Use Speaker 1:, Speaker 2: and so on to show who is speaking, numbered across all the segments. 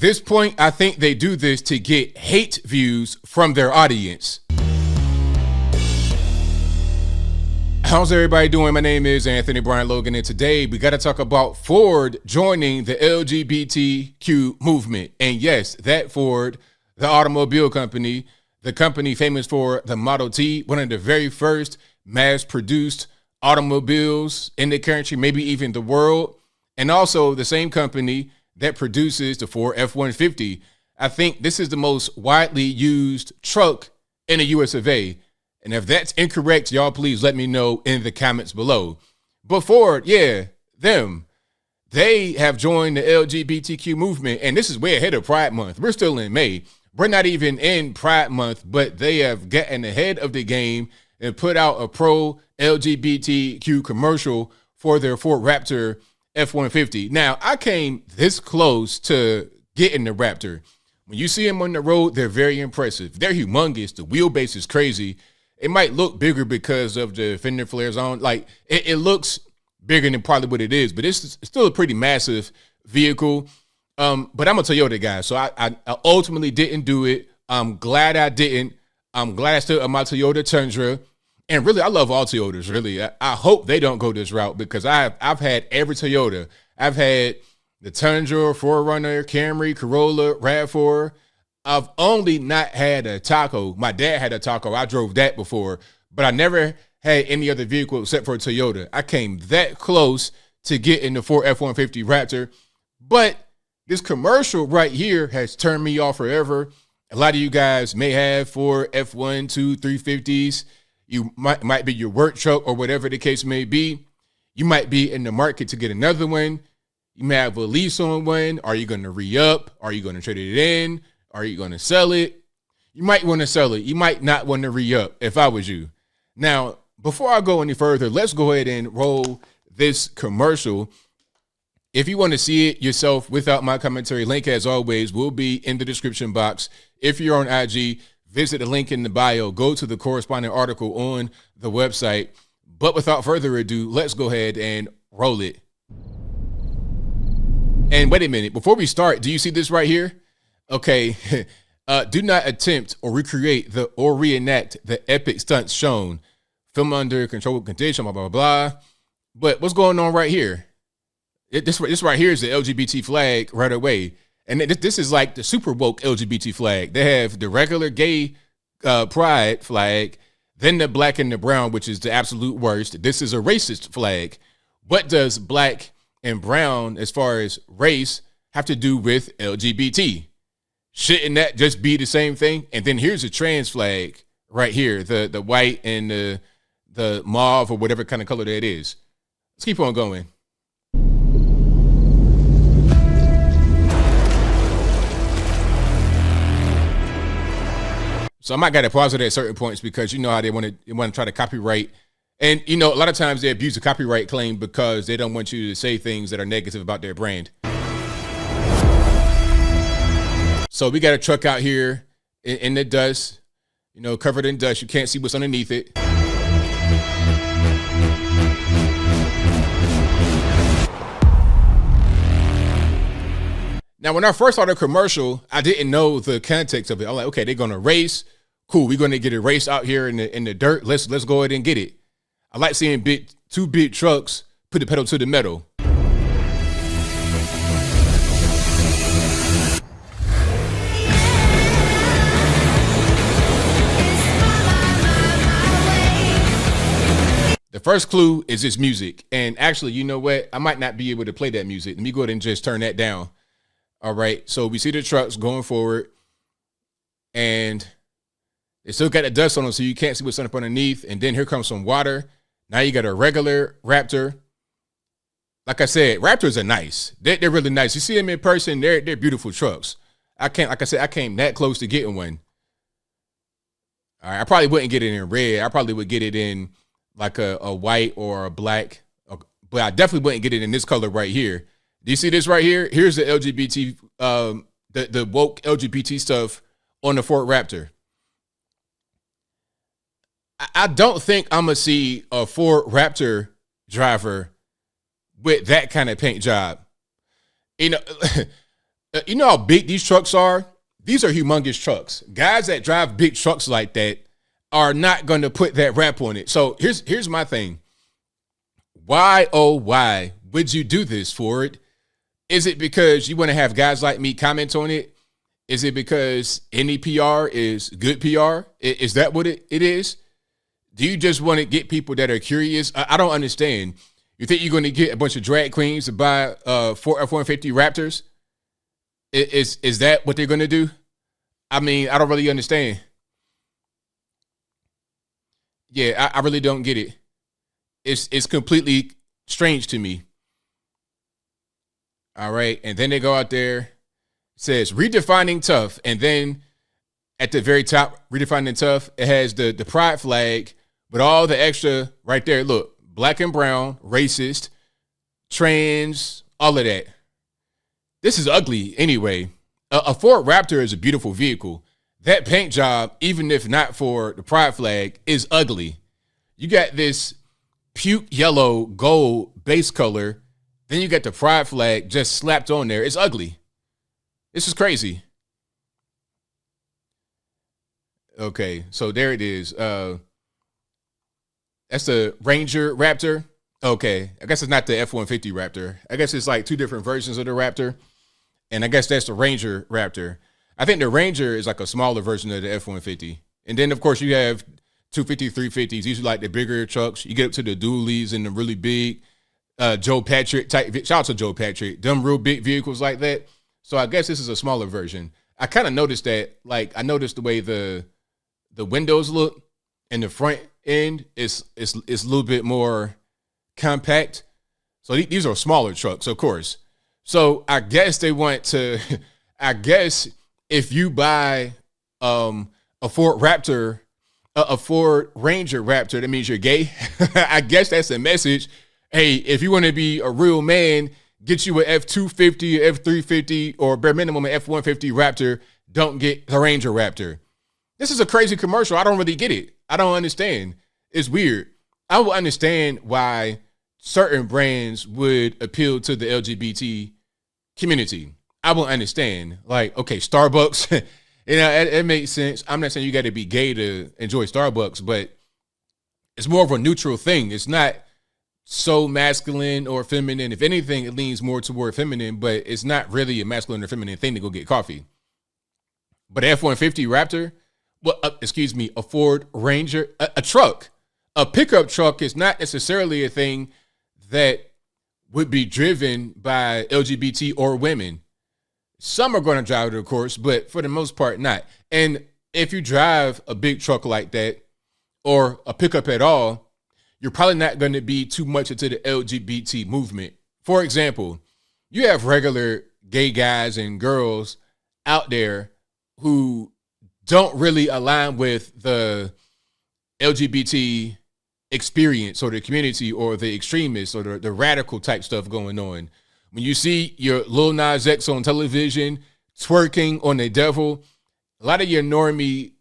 Speaker 1: this point, I think they do this to get hate views from their audience. How's everybody doing? My name is Anthony Brian Logan, and today we got to talk about Ford joining the LGBTQ movement. And yes, that Ford, the automobile company, the company famous for the Model T, one of the very first mass-produced automobiles in the country, maybe even the world, and also the same company that produces the Ford F-150. I think this is the most widely used truck in the US of A. And if that's incorrect, y'all please let me know in the comments below. But Ford, yeah, they have joined the LGBTQ movement, and this is way ahead of Pride Month. We're still in May. We're not even in Pride Month, but they have gotten ahead of the game and put out a pro-LGBTQ commercial for their Ford Raptor F-150. Now, I came this close to getting the Raptor. When you see them on the road, they're very impressive. They're humongous. The wheelbase is crazy. It might look bigger because of the fender flares on. Like, it looks bigger than probably what it is, but it's still a pretty massive vehicle. But I'm a Toyota guy, so I ultimately didn't do it. I'm glad I didn't. I'm glad I still have my Toyota Tundra. And really, I love all Toyotas, really. I hope they don't go this route because I've had every Toyota. I've had the Tundra, 4Runner, Camry, Corolla, RAV4. I've only not had a Taco. My dad had a Taco. I drove that before, but I never had any other vehicle except for a Toyota. I came that close to getting the Ford F-150 Raptor, but this commercial right here has turned me off forever. A lot of you guys may have Ford F-150, 350s. You might be your work truck or whatever the case may be. You might be in the market to get another one. You may have a lease on one. Are you going to re-up? Are you going to trade it in? Are you going to sell it? You might want to sell it. You might not want to re-up if I was you. Now, before I go any further, let's go ahead and roll this commercial. If you want to see it yourself without my commentary, link as always will be in the description box. If you're on IG, visit the link in the bio, go to the corresponding article on the website. But without further ado, let's go ahead and roll it. And wait a minute, before we start, do you see this right here? Okay, do not attempt or recreate or reenact the epic stunts shown. Film under controlled condition, blah, blah, blah. But what's going on right here? This right here is the LGBT flag right away. And this is like the super woke LGBT flag. They have the regular gay pride flag, then the black and the brown, which is the absolute worst. This is a racist flag. What does black and brown, as far as race, have to do with LGBT? Shouldn't that just be the same thing? And then here's a trans flag right here, the white and the mauve or whatever kind of color that is. Let's keep on going. So I might got to pause it at certain points because you know how they want to try to copyright. And, you know, a lot of times they abuse a copyright claim because they don't want you to say things that are negative about their brand. So we got a truck out here in the dust, you know, covered in dust. You can't see what's underneath it. Now, when I first saw the commercial, I didn't know the context of it. I'm like, okay, they're going to race. Cool. We're going to get a race out here in the dirt. Let's go ahead and get it. I like seeing two big trucks put the pedal to the metal. The first clue is this music. And actually, you know what? I might not be able to play that music. Let me go ahead and just turn that down. All right, so we see the trucks going forward, and they still got the dust on them, so you can't see what's up underneath. And then here comes some water. Now you got a regular Raptor. Like I said, Raptors are nice. They're really nice. You see them in person, they're beautiful trucks. I came that close to getting one. All right, I probably wouldn't get it in red. I probably would get it in like a white or a black, but I definitely wouldn't get it in this color right here. Do you see this right here? Here's the LGBT, the woke LGBT stuff on the Ford Raptor. I don't think I'm going to see a Ford Raptor driver with that kind of paint job. You know, You know how big these trucks are? These are humongous trucks. Guys that drive big trucks like that are not going to put that wrap on it. So here's my thing. Why, oh, why would you do this, Ford? Is it because you want to have guys like me comment on it? Is it because any PR is good PR? Is that what it is? Do you just want to get people that are curious? I don't understand. You think you're going to get a bunch of drag queens to buy four F-150 Raptors? Is that what they're going to do? I mean, I don't really understand. Yeah, I really don't get it. It's completely strange to me. All right, and then they go out there, it says redefining tough, and then at the very top, redefining tough, it has the pride flag, but all the extra right there. Look, black and brown, racist, trans, all of that. This is ugly anyway. A Ford Raptor is a beautiful vehicle. That paint job, even if not for the pride flag, is ugly. You got this puke yellow gold base color. Then you got the pride flag just slapped on there. It's ugly. This is crazy. Okay, so there it is. That's the Ranger Raptor. Okay, I guess it's not the F-150 Raptor. I guess it's like two different versions of the Raptor. And I guess that's the Ranger Raptor. I think the Ranger is like a smaller version of the F-150. And then, of course, you have 250, 350s. These are like the bigger trucks. You get up to the dualies and the really big Joe Patrick type. Shout out to Joe Patrick. Them real big vehicles like that. So I guess this is a smaller version. I kind of noticed that. Like, I noticed the way the windows look and the front end is a little bit more compact. So these are smaller trucks, of course. So I guess they want to, I guess if you buy a Ford Raptor, a Ford Ranger Raptor, that means you're gay. I guess that's a message. Hey, if you want to be a real man, get you an F250, F350, or bare minimum an F150 Raptor. Don't get the Ranger Raptor. This is a crazy commercial. I don't really get it. I don't understand. It's weird. I will understand why certain brands would appeal to the LGBT community. I will understand. Like, okay, Starbucks, it makes sense. I'm not saying you got to be gay to enjoy Starbucks, but it's more of a neutral thing. It's not so masculine or feminine. If anything, it leans more toward feminine, but it's not really a masculine or feminine thing to go get coffee. But F-150 Raptor, a Ford Ranger, a truck, a pickup truck is not necessarily a thing that would be driven by LGBT or women. Some are going to drive it, of course, but for the most part, not. And if you drive a big truck like that or a pickup at all, you're probably not going to be too much into the LGBT movement. For example, you have regular gay guys and girls out there who don't really align with the LGBT experience or the community or the extremists or the radical type stuff going on. When you see your Lil Nas X on television twerking on the devil, a lot of your normie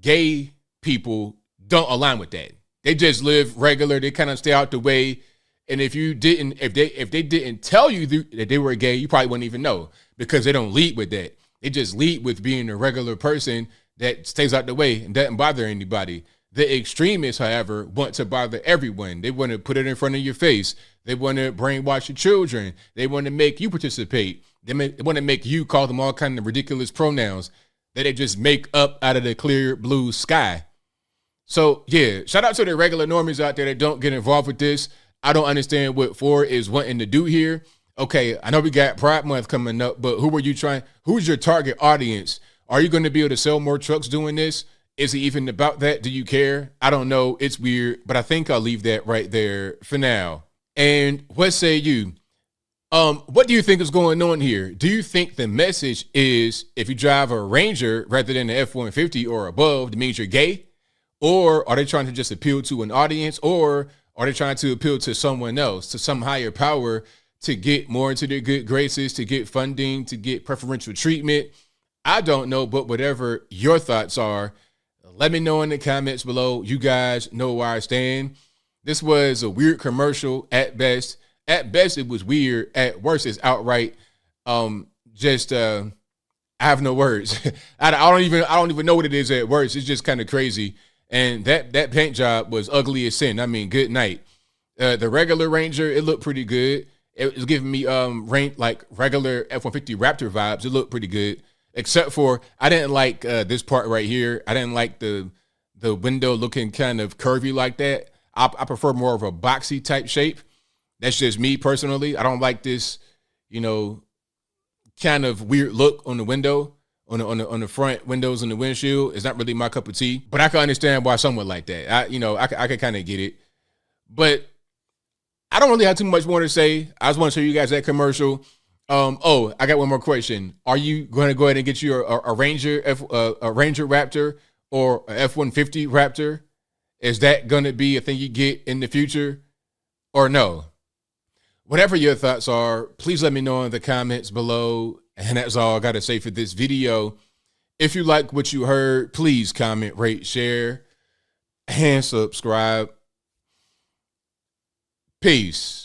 Speaker 1: gay people don't align with that. They just live regular. They kind of stay out the way. And if they didn't tell you that they were gay, you probably wouldn't even know because they don't lead with that. They just lead with being a regular person that stays out the way and doesn't bother anybody. The extremists, however, want to bother everyone. They want to put it in front of your face. They want to brainwash your children. They want to make you participate. They want to make you call them all kinds of ridiculous pronouns that they just make up out of the clear blue sky. So, yeah, shout out to the regular normies out there that don't get involved with this. I don't understand what Ford is wanting to do here. Okay, I know we got Pride Month coming up, but who's your target audience? Are you going to be able to sell more trucks doing this? Is it even about that? Do you care? I don't know. It's weird, but I think I'll leave that right there for now. And what say you? What do you think is going on here? Do you think the message is if you drive a Ranger rather than an F-150 or above, that means you're gay? Or are they trying to just appeal to an audience? Or are they trying to appeal to someone else, to some higher power to get more into their good graces, to get funding, to get preferential treatment? I don't know, but whatever your thoughts are, let me know in the comments below. You guys know where I stand. This was a weird commercial at best. At best, it was weird. At worst, it's outright just I have no words. I don't even know what it is at words. It's just kind of crazy. And that paint job was ugly as sin. I mean, good night. The regular Ranger, it looked pretty good. It was giving me like regular F-150 Raptor vibes. It looked pretty good, except for I didn't like this part right here. I didn't like the window looking kind of curvy like that. I prefer more of a boxy type shape. That's just me personally. I don't like this, kind of weird look on the window, on the front windows and the windshield. It's not really my cup of tea, but I can understand why someone like that. I can kind of get it, but I don't really have too much more to say. I just want to show you guys that commercial. Oh, I got one more question. Are you going to go ahead and get you a Ranger Raptor or a F-150 Raptor? Is that going to be a thing you get in the future or no? Whatever your thoughts are, please let me know in the comments below. And that's all I got to say for this video. If you like what you heard, please comment, rate, share, and subscribe. Peace.